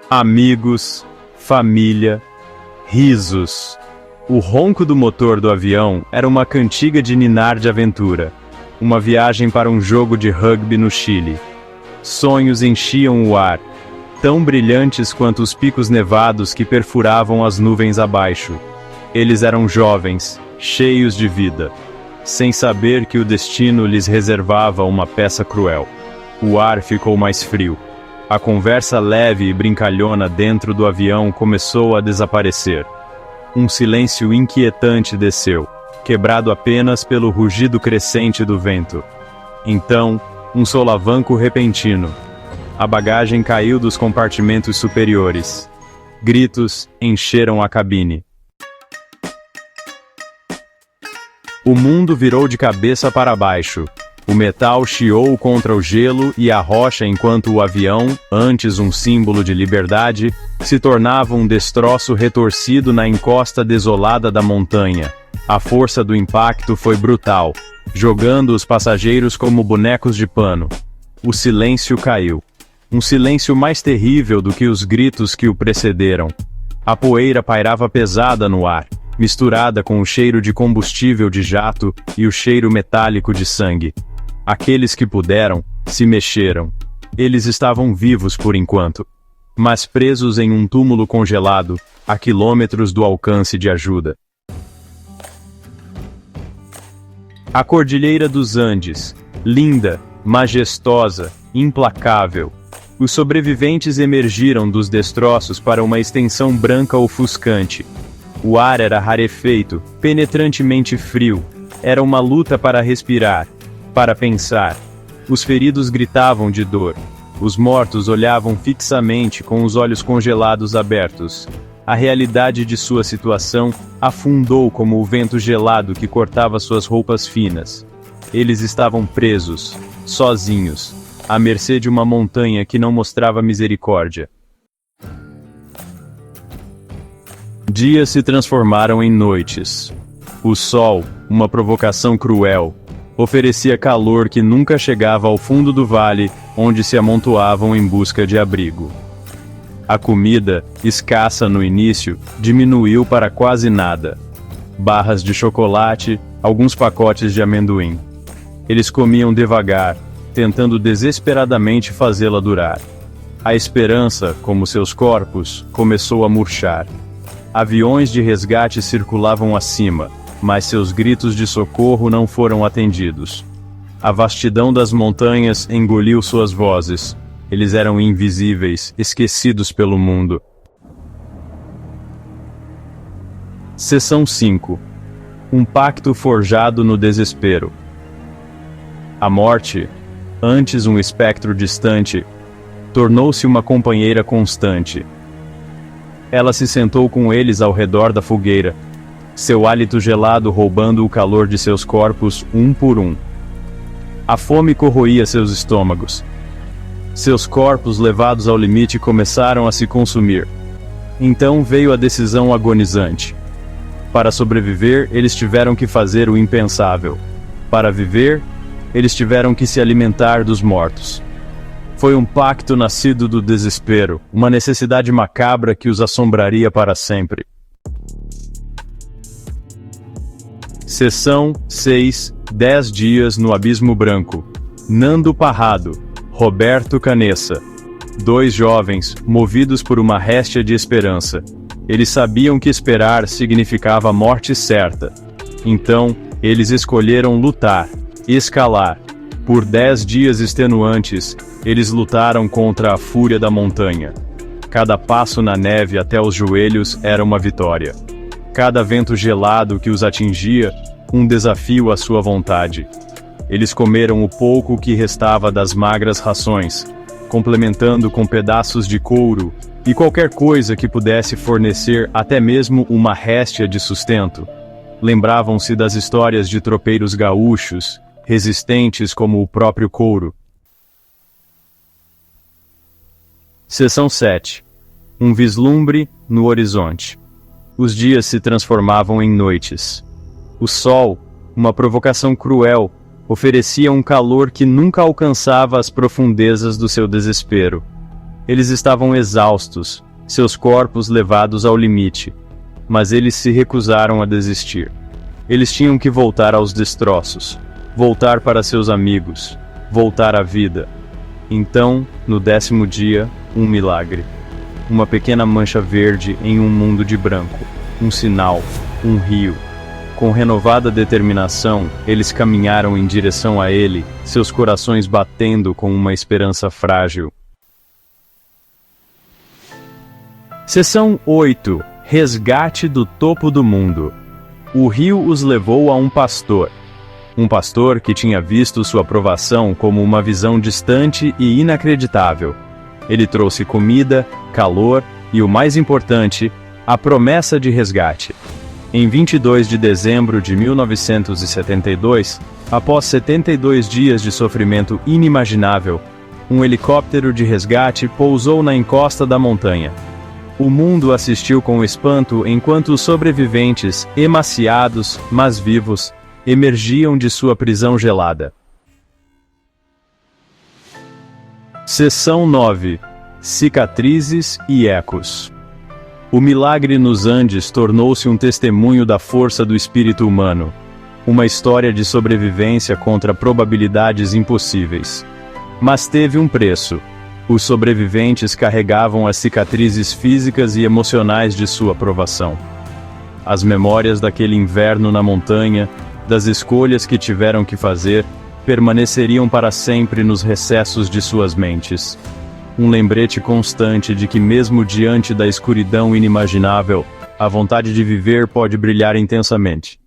Amigos, família, risos. O ronco do motor do avião era uma cantiga de ninar de aventura. Uma viagem para um jogo de rugby no Chile. Sonhos enchiam o ar, tão brilhantes quanto os picos nevados que perfuravam as nuvens abaixo. Eles eram jovens, cheios de vida, sem saber que o destino lhes reservava uma peça cruel. O ar ficou mais frio. A conversa leve e brincalhona dentro do avião começou a desaparecer. Um silêncio inquietante desceu, quebrado apenas pelo rugido crescente do vento. Então, um solavanco repentino. A bagagem caiu dos compartimentos superiores. Gritos encheram a cabine. O mundo virou de cabeça para baixo. O metal chiou contra o gelo e a rocha enquanto o avião, antes um símbolo de liberdade, se tornava um destroço retorcido na encosta desolada da montanha. A força do impacto foi brutal, jogando os passageiros como bonecos de pano. O silêncio caiu. Um silêncio mais terrível do que os gritos que o precederam. A poeira pairava pesada no ar, misturada com o cheiro de combustível de jato e o cheiro metálico de sangue. Aqueles que puderam, se mexeram. Eles estavam vivos por enquanto, mas presos em um túmulo congelado, a quilômetros do alcance de ajuda. A Cordilheira dos Andes, linda, majestosa, implacável. Os sobreviventes emergiram dos destroços para uma extensão branca ofuscante. O ar era rarefeito, penetrantemente frio. Era uma luta para respirar, para pensar. Os feridos gritavam de dor. Os mortos olhavam fixamente com os olhos congelados abertos. A realidade de sua situação afundou como o vento gelado que cortava suas roupas finas. Eles estavam presos, sozinhos, à mercê de uma montanha que não mostrava misericórdia. Dias se transformaram em noites. O sol, uma provocação cruel, oferecia calor que nunca chegava ao fundo do vale, onde se amontoavam em busca de abrigo. A comida, escassa no início, diminuiu para quase nada. Barras de chocolate, alguns pacotes de amendoim. Eles comiam devagar, tentando desesperadamente fazê-la durar. A esperança, como seus corpos, começou a murchar. Aviões de resgate circulavam acima, mas seus gritos de socorro não foram atendidos. A vastidão das montanhas engoliu suas vozes. Eles eram invisíveis, esquecidos pelo mundo. Seção 5. Um pacto forjado no desespero. A morte, antes um espectro distante, tornou-se uma companheira constante. Ela se sentou com eles ao redor da fogueira, seu hálito gelado roubando o calor de seus corpos um por um. A fome corroía seus estômagos. Seus corpos levados ao limite começaram a se consumir. Então veio a decisão agonizante. Para sobreviver, eles tiveram que fazer o impensável. Para viver, eles tiveram que se alimentar dos mortos. Foi um pacto nascido do desespero, uma necessidade macabra que os assombraria para sempre. Seção 6, 10 dias no Abismo Branco. Nando Parrado, Roberto Canessa. Dois jovens, movidos por uma réstia de esperança. Eles sabiam que esperar significava a morte certa. Então, eles escolheram lutar, escalar. Por 10 dias extenuantes, eles lutaram contra a fúria da montanha. Cada passo na neve até os joelhos era uma vitória. Cada vento gelado que os atingia, um desafio à sua vontade. Eles comeram o pouco que restava das magras rações, complementando com pedaços de couro e qualquer coisa que pudesse fornecer até mesmo uma réstia de sustento. Lembravam-se das histórias de tropeiros gaúchos, resistentes como o próprio couro. Seção 7. Um vislumbre no horizonte. Os dias se transformavam em noites. O sol, uma provocação cruel, oferecia um calor que nunca alcançava as profundezas do seu desespero. Eles estavam exaustos, seus corpos levados ao limite, mas eles se recusaram a desistir. Eles tinham que voltar aos destroços, voltar para seus amigos, voltar à vida. Então, no 10º dia, um milagre. Uma pequena mancha verde em um mundo de branco, um sinal, um rio. Com renovada determinação, eles caminharam em direção a ele, seus corações batendo com uma esperança frágil. Seção 8. Resgate do topo do mundo. O rio os levou a um pastor. Um pastor que tinha visto sua provação como uma visão distante e inacreditável. Ele trouxe comida, calor e, o mais importante, a promessa de resgate. Em 22 de dezembro de 1972, após 72 dias de sofrimento inimaginável, um helicóptero de resgate pousou na encosta da montanha. O mundo assistiu com espanto enquanto os sobreviventes, emaciados, mas vivos, emergiam de sua prisão gelada. Seção 9. Cicatrizes e ecos. O milagre nos Andes tornou-se um testemunho da força do espírito humano, uma história de sobrevivência contra probabilidades impossíveis. Mas teve um preço. Os sobreviventes carregavam as cicatrizes físicas e emocionais de sua provação. As memórias daquele inverno na montanha, das escolhas que tiveram que fazer, permaneceriam para sempre nos recessos de suas mentes. Um lembrete constante de que mesmo diante da escuridão inimaginável, a vontade de viver pode brilhar intensamente.